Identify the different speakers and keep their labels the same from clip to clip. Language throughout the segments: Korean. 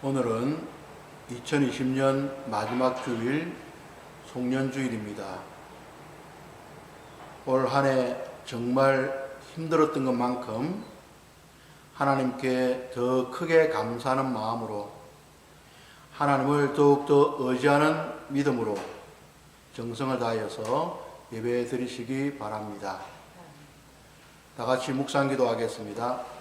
Speaker 1: 오늘은 2020년 마지막 주일 송년주일입니다. 올 한 해 정말 힘들었던 것만큼 하나님께 더 크게 감사하는 마음으로 하나님을 더욱더 의지하는 믿음으로 정성을 다하여서 예배 드리시기 바랍니다. 다 같이 묵상 기도하겠습니다.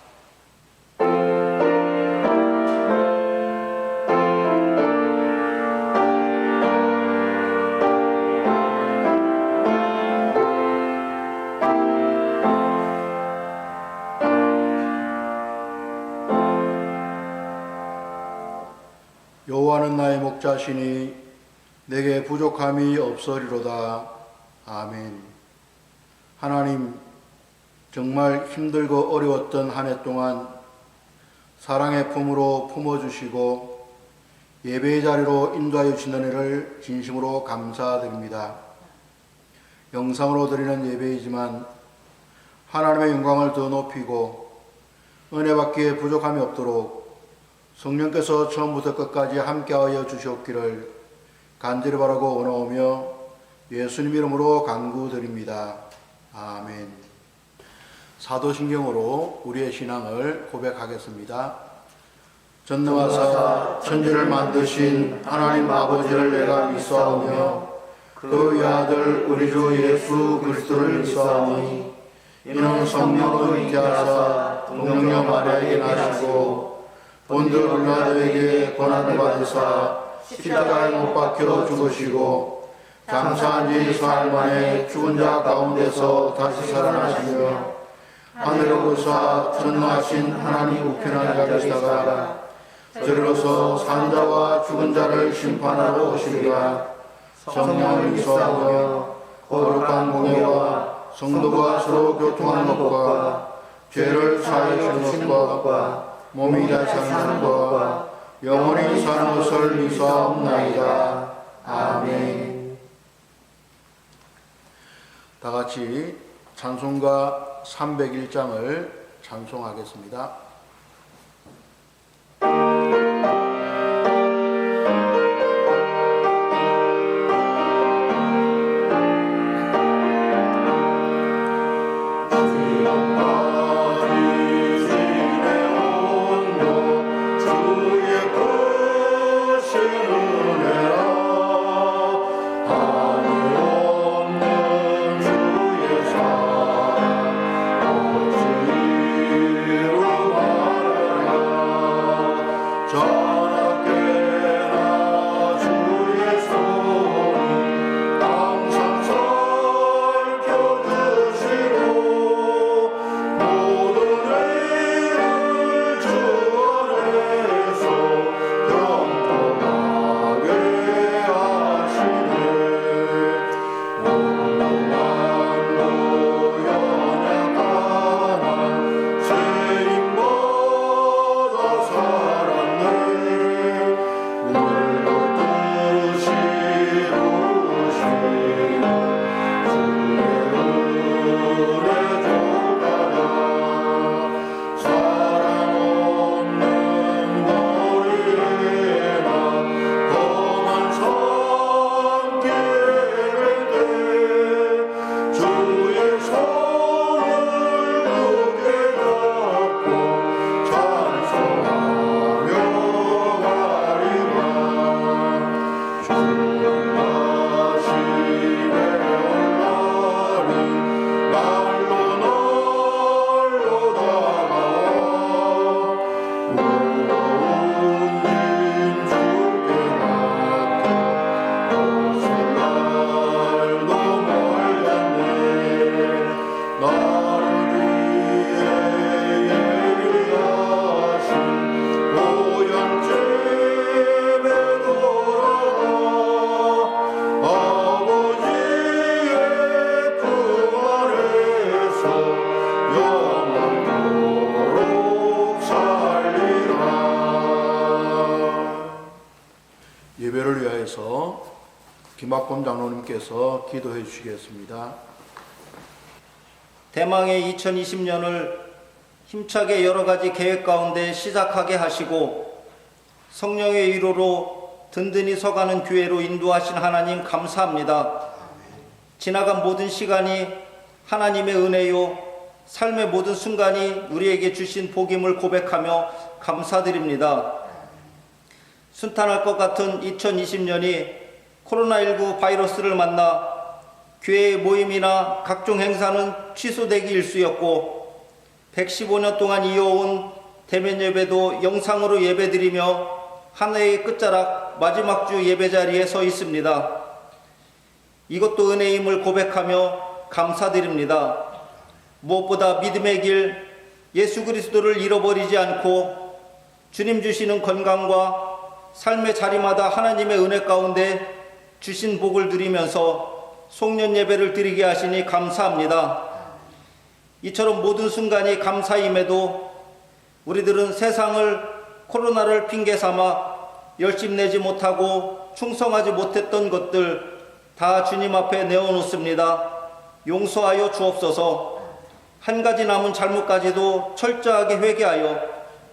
Speaker 1: 여호와는 나의 목자시니 내게 부족함이 없으리로다. 아멘. 하나님, 정말 힘들고 어려웠던 한 해 동안 사랑의 품으로 품어주시고 예배의 자리로 인도하여 주신 은혜를 진심으로 감사드립니다. 영상으로 드리는 예배이지만 하나님의 영광을 더 높이고 은혜받기에 부족함이 없도록 성령께서 처음부터 끝까지 함께하여 주시옵기를 간절히 바라고 원하오며 예수님 이름으로 간구드립니다. 아멘. 사도신경으로 우리의 신앙을 고백하겠습니다. 전능하사 천지를 만드신 하나님 아버지를 내가 믿사오며 그의 아들 우리 주 예수 그리스도를 믿사오니 이는 성령으로 잉태하사 동정녀 마리아에게 나시고 본들 빌라도에게 고난을 받으사 십자가에 못 박혀 죽으시고 장사한 지 사흘 만에 죽은 자 가운데서 다시 살아나시며 하늘에 오르사 전능하신 하나님 우편한 자리에 계시다가 저리로서 산 자와 죽은 자를 심판하러 오시리라. 성령을 믿사오며 거룩한 공예와 성도가 서로 교통하는 것과 죄를 사하여 주는 것과 몸이 다시 사는 것과 영원히 사는 것을 믿사옵나이다. 아멘. 다 같이 찬송가 301장을 찬송하겠습니다. 예배를 위하여서 김학범 장로님께서 기도해 주시겠습니다.
Speaker 2: 대망의 2020년을 힘차게 여러 가지 계획 가운데 시작하게 하시고 성령의 위로로 든든히 서가는 교회로 인도하신 하나님 감사합니다. 지나간 모든 시간이 하나님의 은혜요, 삶의 모든 순간이 우리에게 주신 복임을 고백하며 감사드립니다. 순탄할 것 같은 2020년이 코로나19 바이러스를 만나 교회의 모임이나 각종 행사는 취소되기 일쑤였고 115년 동안 이어온 대면 예배도 영상으로 예배드리며 한 해의 끝자락 마지막 주 예배 자리에 서 있습니다. 이것도 은혜임을 고백하며 감사드립니다. 무엇보다 믿음의 길 예수 그리스도를 잃어버리지 않고 주님 주시는 건강과 삶의 자리마다 하나님의 은혜 가운데 주신 복을 누리면서 송년 예배를 드리게 하시니 감사합니다. 이처럼 모든 순간이 감사임에도 우리들은 세상을 코로나를 핑계 삼아 열심내지 못하고 충성하지 못했던 것들 다 주님 앞에 내어놓습니다. 용서하여 주옵소서. 한 가지 남은 잘못까지도 철저하게 회개하여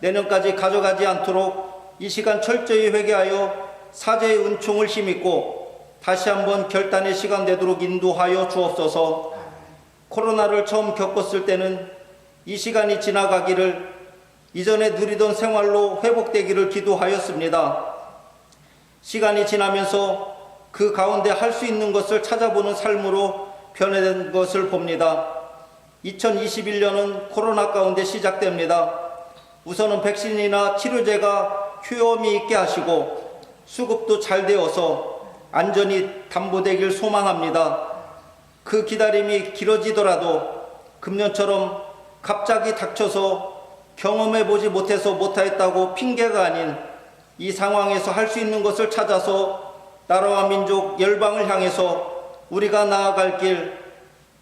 Speaker 2: 내년까지 가져가지 않도록 이 시간 철저히 회개하여 사죄의 은총을 힘입고 다시 한번 결단의 시간 되도록 인도하여 주옵소서. 코로나를 처음 겪었을 때는 이 시간이 지나가기를 이전에 누리던 생활로 회복되기를 기도하였습니다. 시간이 지나면서 그 가운데 할 수 있는 것을 찾아보는 삶으로 변화된 것을 봅니다. 2021년은 코로나 가운데 시작됩니다. 우선은 백신이나 치료제가 효험이 있게 하시고 수급도 잘 되어서 안전이 담보되길 소망합니다. 그 기다림이 길어지더라도 금년처럼 갑자기 닥쳐서 경험해보지 못해서 못하였다고 핑계가 아닌 이 상황에서 할 수 있는 것을 찾아서 나라와 민족, 열방을 향해서 우리가 나아갈 길,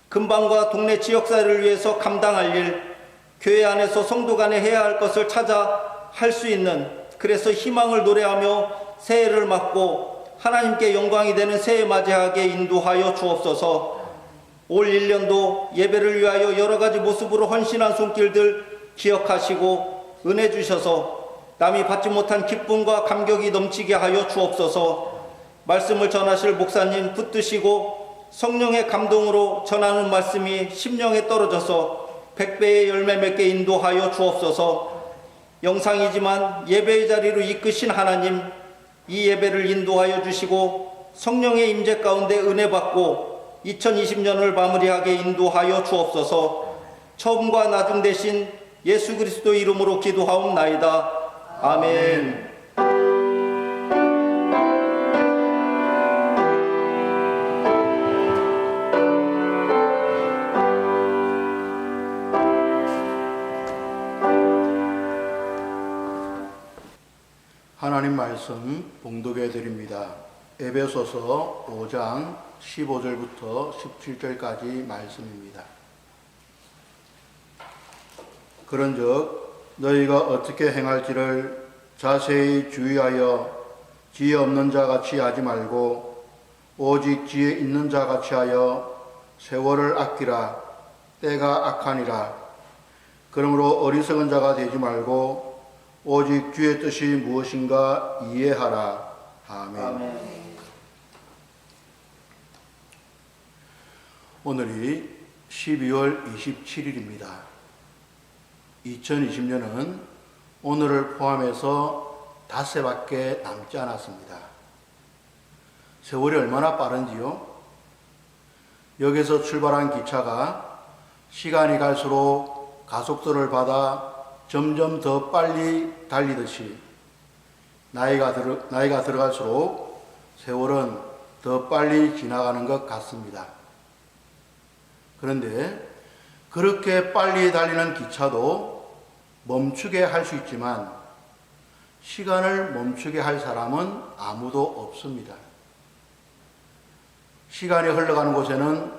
Speaker 2: 근방과 동네 지역사회를 위해서 감당할 일, 교회 안에서 성도 간에 해야 할 것을 찾아 할 수 있는, 그래서 희망을 노래하며 새해를 맞고 하나님께 영광이 되는 새해 맞이하게 인도하여 주옵소서. 올 1년도 예배를 위하여 여러 가지 모습으로 헌신한 손길들 기억하시고 은혜 주셔서 남이 받지 못한 기쁨과 감격이 넘치게 하여 주옵소서. 말씀을 전하실 목사님 붙드시고 성령의 감동으로 전하는 말씀이 심령에 떨어져서 100배의 열매 맺게 인도하여 주옵소서. 영상이지만 예배의 자리로 이끄신 하나님, 이 예배를 인도하여 주시고 성령의 임재 가운데 은혜 받고 2020년을 마무리하게 인도하여 주옵소서. 처음과 나중 되신 예수 그리스도 이름으로 기도하옵나이다. 아멘.
Speaker 1: 하나님 말씀 봉독해 드립니다. 에베소서 5장 15절부터 17절까지 말씀입니다. 그런즉 너희가 어떻게 행할지를 자세히 주의하여 지혜 없는 자 같이 하지 말고 오직 지혜 있는 자 같이 하여 세월을 아끼라. 때가 악하니라. 그러므로 어리석은 자가 되지 말고 오직 주의 뜻이 무엇인가 이해하라. 아멘.
Speaker 2: 아멘.
Speaker 1: 오늘이 12월 27일입니다. 2020년은 오늘을 포함해서 닷새밖에 남지 않았습니다. 세월이 얼마나 빠른지요? 역에서 출발한 기차가 시간이 갈수록 가속도를 받아 점점 더 빨리 달리듯이 나이가 들어갈수록 세월은 더 빨리 지나가는 것 같습니다. 그런데 그렇게 빨리 달리는 기차도 멈추게 할 수 있지만 시간을 멈추게 할 사람은 아무도 없습니다. 시간이 흘러가는 곳에는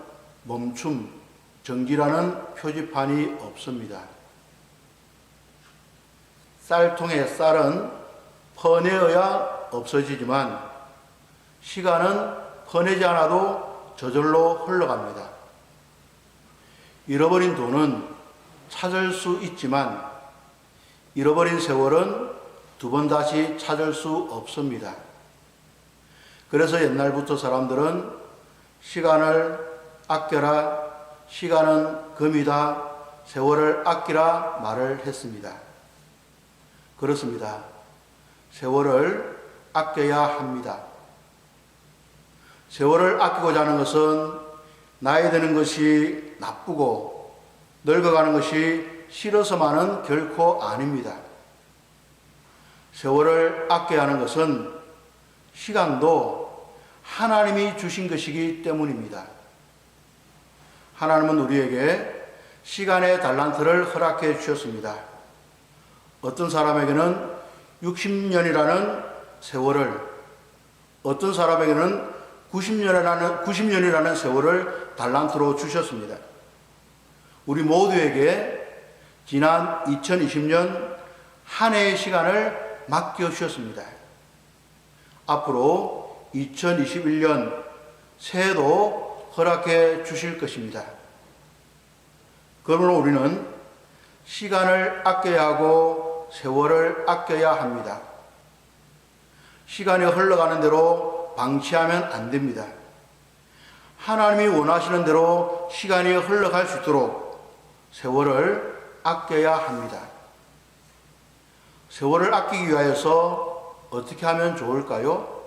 Speaker 1: 멈춤, 정지라는 표지판이 없습니다. 쌀통에 쌀은 퍼내어야 없어지지만 시간은 퍼내지 않아도 저절로 흘러갑니다. 잃어버린 돈은 찾을 수 있지만 잃어버린 세월은 두 번 다시 찾을 수 없습니다. 그래서 옛날부터 사람들은 시간을 아껴라, 시간은 금이다, 세월을 아끼라 말을 했습니다. 그렇습니다. 세월을 아껴야 합니다. 세월을 아끼고자 하는 것은 나이 드는 것이 나쁘고 늙어가는 것이 싫어서만은 결코 아닙니다. 세월을 아껴야 하는 것은 시간도 하나님이 주신 것이기 때문입니다. 하나님은 우리에게 시간의 달란트를 허락해 주셨습니다. 어떤 사람에게는 60년이라는 세월을, 어떤 사람에게는 90년이라는 세월을 달란트로 주셨습니다. 우리 모두에게 지난 2020년 한 해의 시간을 맡겨주셨습니다. 앞으로 2021년 새해도 허락해 주실 것입니다. 그러므로 우리는 시간을 아껴야 하고 세월을 아껴야 합니다. 시간이 흘러가는 대로 방치하면 안 됩니다. 하나님이 원하시는 대로 시간이 흘러갈 수 있도록 세월을 아껴야 합니다. 세월을 아끼기 위하여서 어떻게 하면 좋을까요?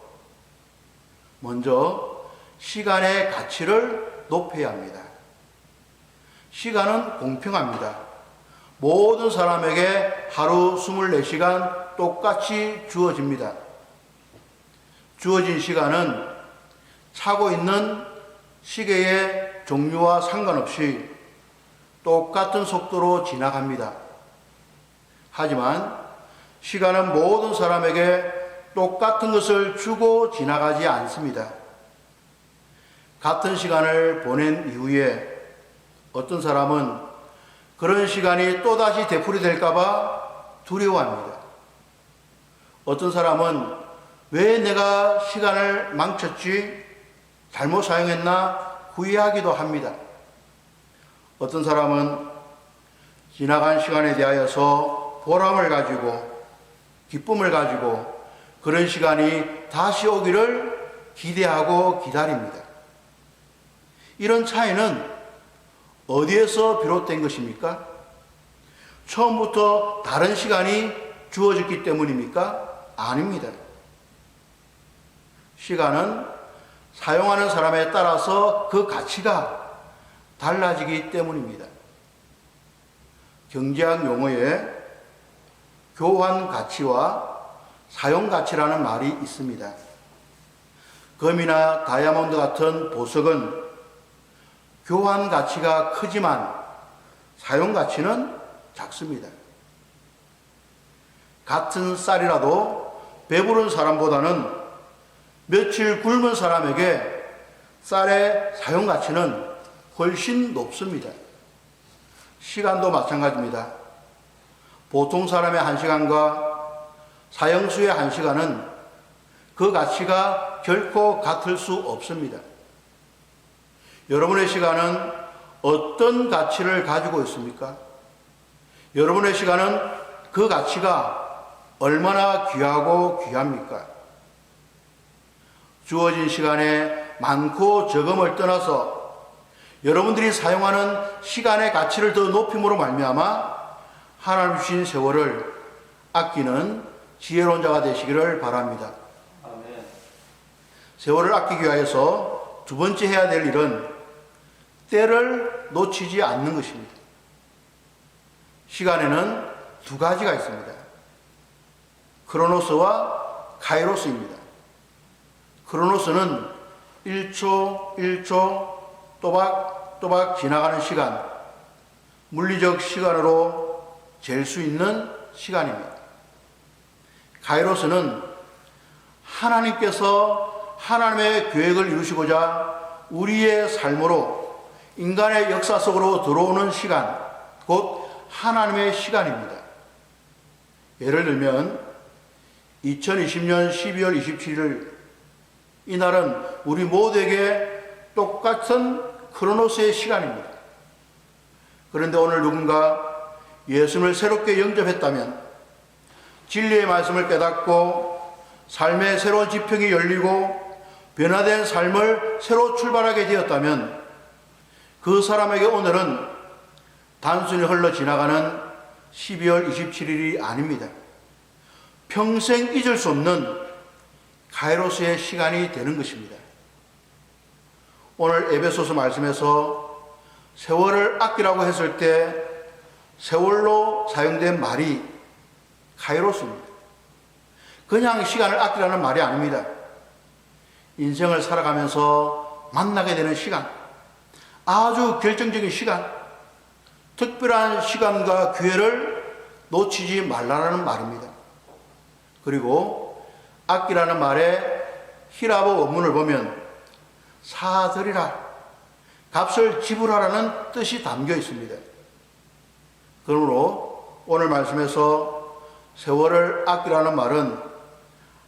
Speaker 1: 먼저 시간의 가치를 높여야 합니다. 시간은 공평합니다. 모든 사람에게 하루 24시간 똑같이 주어집니다. 주어진 시간은 차고 있는 시계의 종류와 상관없이 똑같은 속도로 지나갑니다. 하지만 시간은 모든 사람에게 똑같은 것을 주고 지나가지 않습니다. 같은 시간을 보낸 이후에 어떤 사람은 그런 시간이 또다시 되풀이될까봐 두려워합니다. 어떤 사람은 왜 내가 시간을 망쳤지? 잘못 사용했나? 후회하기도 합니다. 어떤 사람은 지나간 시간에 대하여서 보람을 가지고 기쁨을 가지고 그런 시간이 다시 오기를 기대하고 기다립니다. 이런 차이는 어디에서 비롯된 것입니까? 처음부터 다른 시간이 주어졌기 때문입니까? 아닙니다. 시간은 사용하는 사람에 따라서 그 가치가 달라지기 때문입니다. 경제학 용어에 교환 가치와 사용 가치라는 말이 있습니다. 금이나 다이아몬드 같은 보석은 교환 가치가 크지만 사용 가치는 작습니다. 같은 쌀이라도 배부른 사람보다는 며칠 굶은 사람에게 쌀의 사용 가치는 훨씬 높습니다. 시간도 마찬가지입니다. 보통 사람의 1시간과 사형수의 1시간은 그 가치가 결코 같을 수 없습니다. 여러분의 시간은 어떤 가치를 가지고 있습니까? 여러분의 시간은 그 가치가 얼마나 귀하고 귀합니까? 주어진 시간의 많고 적음을 떠나서 여러분들이 사용하는 시간의 가치를 더 높임으로 말미암아 하나님 주신 세월을 아끼는 지혜로운 자가 되시기를 바랍니다.
Speaker 2: 아멘.
Speaker 1: 세월을 아끼기 위하여서 두 번째 해야 될 일은 때를 놓치지 않는 것입니다. 시간에는 두 가지가 있습니다. 크로노스와 카이로스입니다. 크로노스는 1초 1초 또박또박 지나가는 시간, 물리적 시간으로 잴 수 있는 시간입니다. 카이로스는 하나님께서 하나님의 계획을 이루시고자 우리의 삶으로 인간의 역사 속으로 들어오는 시간, 곧 하나님의 시간입니다. 예를 들면 2020년 12월 27일 이날은 우리 모두에게 똑같은 크로노스의 시간입니다. 그런데 오늘 누군가 예수님을 새롭게 영접했다면 진리의 말씀을 깨닫고 삶의 새로운 지평이 열리고 변화된 삶을 새로 출발하게 되었다면 그 사람에게 오늘은 단순히 흘러 지나가는 12월 27일이 아닙니다. 평생 잊을 수 없는 카이로스의 시간이 되는 것입니다. 오늘 에베소서 말씀에서 세월을 아끼라고 했을 때 세월로 사용된 말이 카이로스입니다. 그냥 시간을 아끼라는 말이 아닙니다. 인생을 살아가면서 만나게 되는 시간, 아주 결정적인 시간, 특별한 시간과 기회를 놓치지 말라는 말입니다. 그리고 아끼라는 말의 히라보 원문을 보면 사들이라, 값을 지불하라는 뜻이 담겨 있습니다. 그러므로 오늘 말씀에서 세월을 아끼라는 말은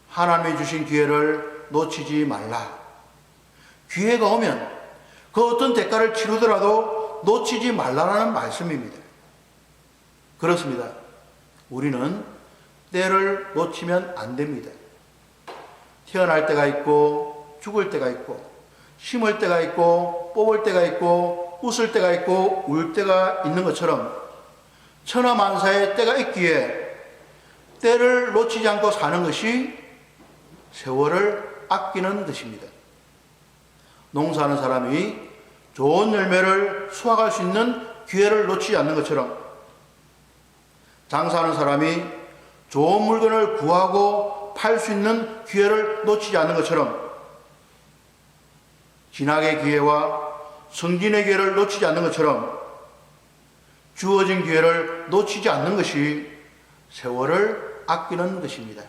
Speaker 1: 하나님이 주신 기회를 놓치지 말라. 기회가 오면 그 어떤 대가를 치르더라도 놓치지 말라는 말씀입니다. 그렇습니다. 우리는 때를 놓치면 안 됩니다. 태어날 때가 있고 죽을 때가 있고 심을 때가 있고 뽑을 때가 있고 웃을 때가 있고 울 때가 있는 것처럼 천하만사의 때가 있기에 때를 놓치지 않고 사는 것이 세월을 아끼는 뜻입니다. 농사하는 사람이 좋은 열매를 수확할 수 있는 기회를 놓치지 않는 것처럼 장사하는 사람이 좋은 물건을 구하고 팔 수 있는 기회를 놓치지 않는 것처럼 진학의 기회와 승진의 기회를 놓치지 않는 것처럼 주어진 기회를 놓치지 않는 것이 세월을 아끼는 것입니다.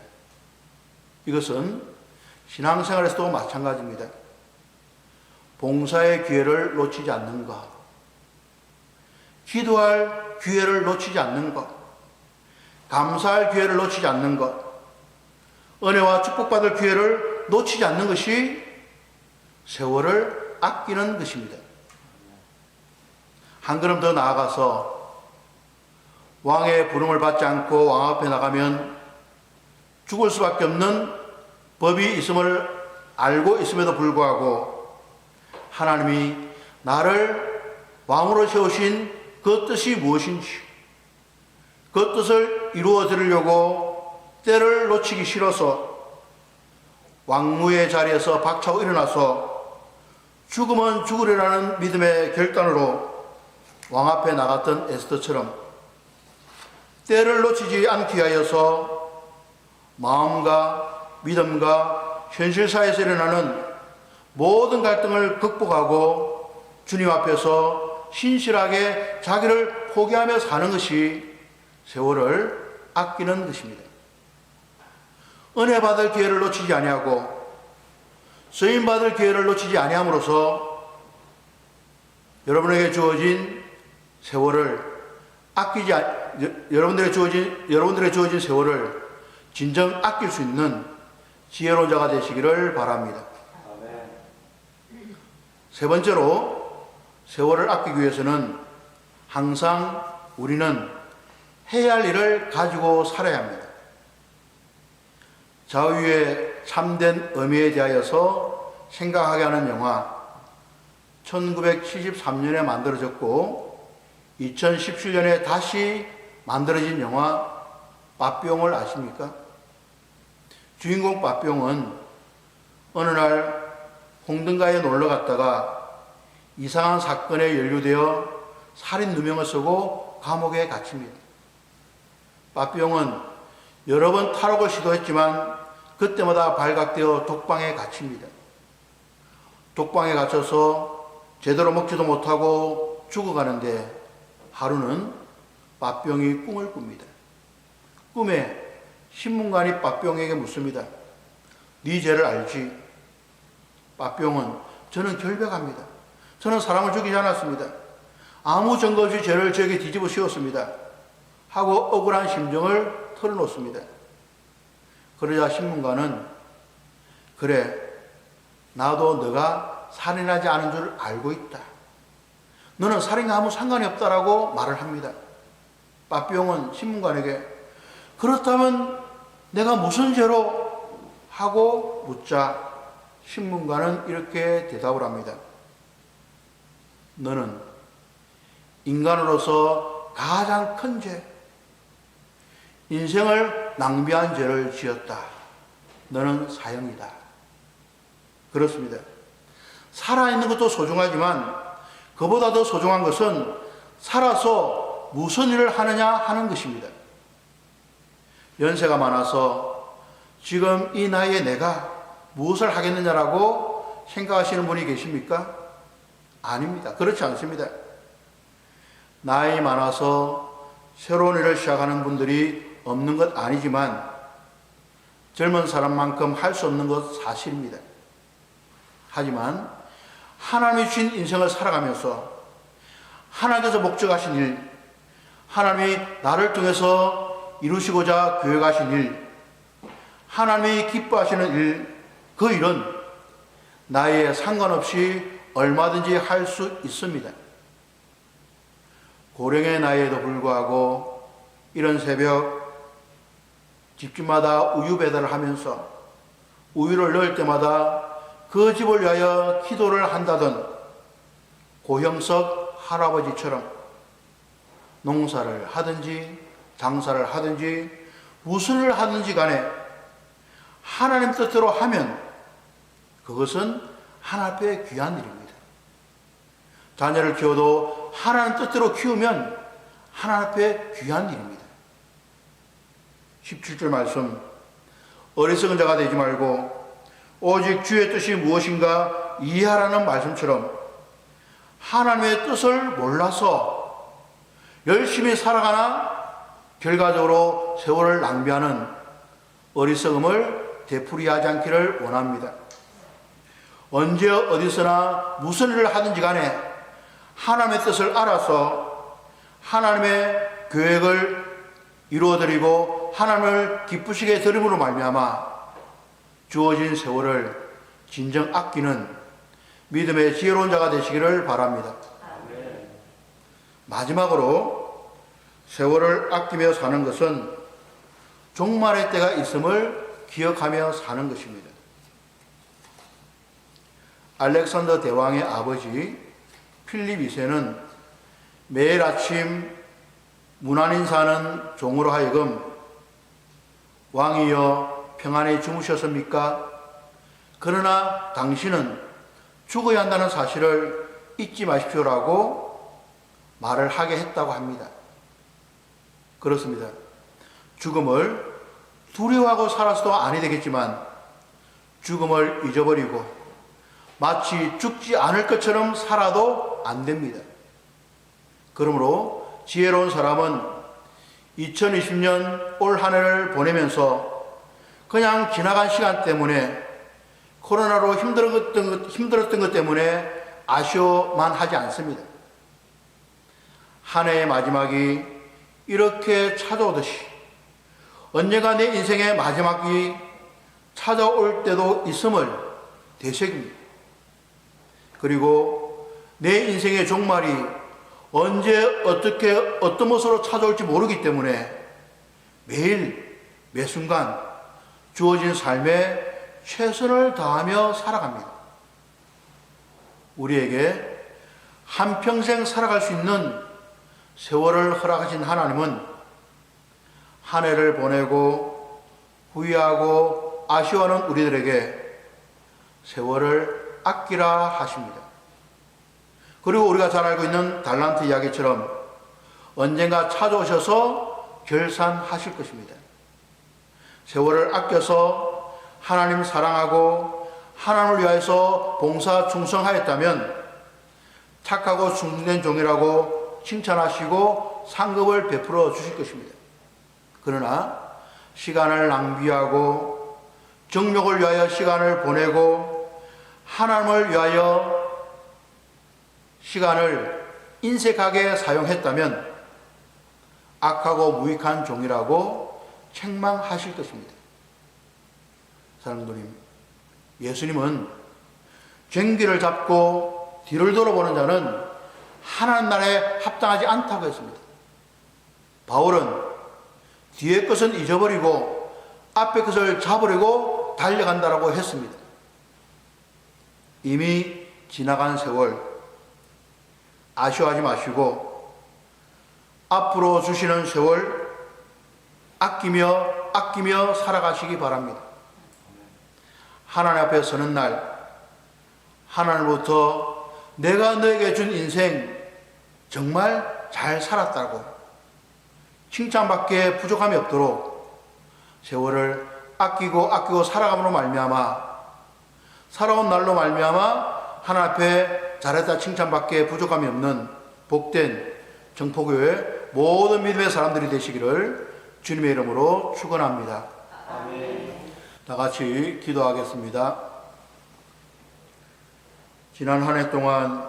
Speaker 1: 이것은 신앙생활에서도 마찬가지입니다. 봉사의 기회를 놓치지 않는 것, 기도할 기회를 놓치지 않는 것, 감사할 기회를 놓치지 않는 것, 은혜와 축복받을 기회를 놓치지 않는 것이 세월을 아끼는 것입니다. 한 걸음 더 나아가서 왕의 부름을 받지 않고 왕 앞에 나가면 죽을 수밖에 없는 법이 있음을 알고 있음에도 불구하고 하나님이 나를 왕으로 세우신 그 뜻이 무엇인지 그 뜻을 이루어 드리려고 때를 놓치기 싫어서 왕무의 자리에서 박차고 일어나서 죽으면 죽으리라는 믿음의 결단으로 왕 앞에 나갔던 에스더처럼 때를 놓치지 않기 위하여서 마음과 믿음과 현실사에서 일어나는 모든 갈등을 극복하고 주님 앞에서 신실하게 자기를 포기하며 사는 것이 세월을 아끼는 것입니다. 은혜 받을 기회를 놓치지 아니하고 쓰임 받을 기회를 놓치지 아니함으로써 여러분에게 주어진 세월을 여러분들의 주어진 세월을 진정 아낄 수 있는 지혜로운 자가 되시기를 바랍니다. 세 번째로 세월을 아끼기 위해서는 항상 우리는 해야 할 일을 가지고 살아야 합니다. 자유의 참된 의미에 대하여서 생각하게 하는 영화 1973년에 만들어졌고 2017년에 다시 만들어진 영화 빠삐용을 아십니까? 주인공 빠삐용은 어느 날 홍등가에 놀러 갔다가 이상한 사건에 연루되어 살인 누명을 쓰고 감옥에 갇힙니다. 빠삐용은 여러 번 탈옥을 시도했지만 그때마다 발각되어 독방에 갇힙니다. 독방에 갇혀서 제대로 먹지도 못하고 죽어가는데 하루는 빠삐용이 꿈을 꿉니다. 꿈에 신문관이 빠삐용에게 묻습니다. 네 죄를 알지? 빠삐용은 저는 결백합니다. 저는 사람을 죽이지 않았습니다. 아무 증거 없이 죄를 저에게 뒤집어 씌웠습니다. 하고 억울한 심정을 털어놓습니다. 그러자 신문관은 그래, 나도 너가 살인하지 않은 줄 알고 있다. 너는 살인과 아무 상관이 없다라고 말을 합니다. 빠삐용은 신문관에게 그렇다면 내가 무슨 죄로 하고 묻자 신문가는 이렇게 대답을 합니다. 너는 인간으로서 가장 큰 죄, 인생을 낭비한 죄를 지었다. 너는 사형이다. 그렇습니다. 살아있는 것도 소중하지만 그보다 더 소중한 것은 살아서 무슨 일을 하느냐 하는 것입니다. 연세가 많아서 지금 이 나이에 내가 무엇을 하겠느냐라고 생각하시는 분이 계십니까? 아닙니다. 그렇지 않습니다. 나이 많아서 새로운 일을 시작하는 분들이 없는 것 아니지만 젊은 사람만큼 할 수 없는 것 사실입니다. 하지만 하나님이 주신 인생을 살아가면서 하나님께서 목적하신 일, 하나님이 나를 통해서 이루시고자 계획하신 일, 하나님이 기뻐하시는 일, 그 일은 나이에 상관없이 얼마든지 할 수 있습니다. 고령의 나이에도 불구하고 이런 새벽 집집마다 우유 배달을 하면서 우유를 넣을 때마다 그 집을 위하여 기도를 한다던 고형석 할아버지처럼 농사를 하든지 장사를 하든지 무슨 일을 하든지 간에 하나님 뜻대로 하면 그것은 하나님 앞에 귀한 일입니다. 자녀를 키워도 하나님 뜻대로 키우면 하나님 앞에 귀한 일입니다. 17절 말씀, 어리석은 자가 되지 말고 오직 주의 뜻이 무엇인가 이해하라는 말씀처럼 하나님의 뜻을 몰라서 열심히 살아가나 결과적으로 세월을 낭비하는 어리석음을 되풀이하지 않기를 원합니다. 언제 어디서나 무슨 일을 하든지 간에 하나님의 뜻을 알아서 하나님의 계획을 이루어드리고 하나님을 기쁘시게 드림으로 말미암아 주어진 세월을 진정 아끼는 믿음의 지혜로운 자가 되시기를 바랍니다. 마지막으로 세월을 아끼며 사는 것은 종말의 때가 있음을 기억하며 사는 것입니다. 알렉산더 대왕의 아버지 필립 2세는 매일 아침 문안인사하는 종으로 하여금 왕이여 평안히 주무셨습니까? 그러나 당신은 죽어야 한다는 사실을 잊지 마십시오라고 말을 하게 했다고 합니다. 그렇습니다. 죽음을 두려워하고 살아서도 아니 되겠지만 죽음을 잊어버리고 마치 죽지 않을 것처럼 살아도 안 됩니다. 그러므로 지혜로운 사람은 2020년 올 한 해를 보내면서 그냥 지나간 시간 때문에 코로나로 힘들었던 것 때문에 아쉬워만 하지 않습니다. 한 해의 마지막이 이렇게 찾아오듯이 언젠가 내 인생의 마지막이 찾아올 때도 있음을 되새깁니다. 그리고 내 인생의 종말이 언제 어떻게 어떤 모습으로 찾아올지 모르기 때문에 매일 매 순간 주어진 삶에 최선을 다하며 살아갑니다. 우리에게 한평생 살아갈 수 있는 세월을 허락하신 하나님은 한 해를 보내고 후회하고 아쉬워하는 우리들에게 세월을 아끼라 하십니다. 그리고 우리가 잘 알고 있는 달란트 이야기처럼 언젠가 찾아오셔서 결산하실 것입니다. 세월을 아껴서 하나님 사랑하고 하나님을 위하여서 봉사 충성하였다면 착하고 충성된 종이라고 칭찬하시고 상급을 베풀어 주실 것입니다. 그러나 시간을 낭비하고 정욕을 위하여 시간을 보내고 하나님을 위하여 시간을 인색하게 사용했다면 악하고 무익한 종이라고 책망하실 것입니다. 사랑도님, 예수님은 쟁기를 잡고 뒤를 돌아보는 자는 하나님 나라에 합당하지 않다고 했습니다. 바울은 뒤의 것은 잊어버리고 앞에 것을 잡으려고 달려간다라고 했습니다. 이미 지나간 세월 아쉬워하지 마시고 앞으로 주시는 세월 아끼며 살아가시기 바랍니다. 하나님 앞에 서는 날 하나님으로부터 내가 너에게 준 인생 정말 잘 살았다고 칭찬밖에 부족함이 없도록 세월을 아끼고 살아감으로 말미암아 살아온 날로 말미암아 하나님 앞에 잘했다 칭찬밖에 부족함이 없는 복된 정포교회 모든 믿음의 사람들이 되시기를 주님의 이름으로 축원합니다.
Speaker 2: 아멘.
Speaker 1: 다 같이 기도하겠습니다. 지난 한 해 동안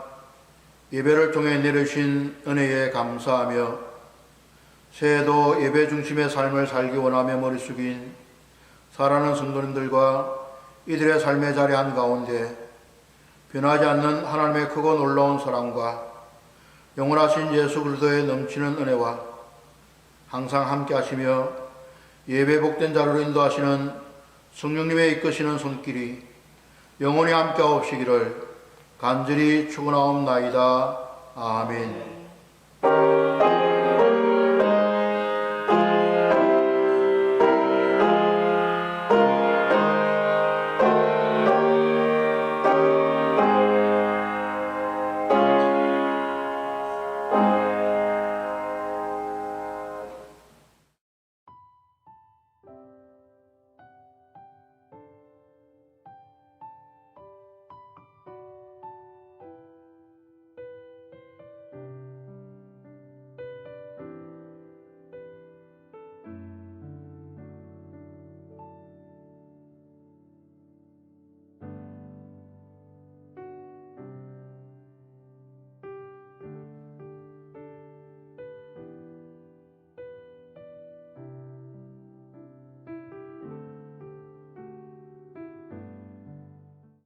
Speaker 1: 예배를 통해 내려주신 은혜에 감사하며 새해도 예배 중심의 삶을 살기 원하며 머리 숙인 사랑하는 성도님들과 이들의 삶의 자리 한가운데 변하지 않는 하나님의 크고 놀라운 사랑과 영원하신 예수 그리스도의 넘치는 은혜와 항상 함께 하시며 예배 복된 자리로 인도하시는 성령님의 이끄시는 손길이 영원히 함께 하옵시기를 간절히 축원하옵나이다. 아멘.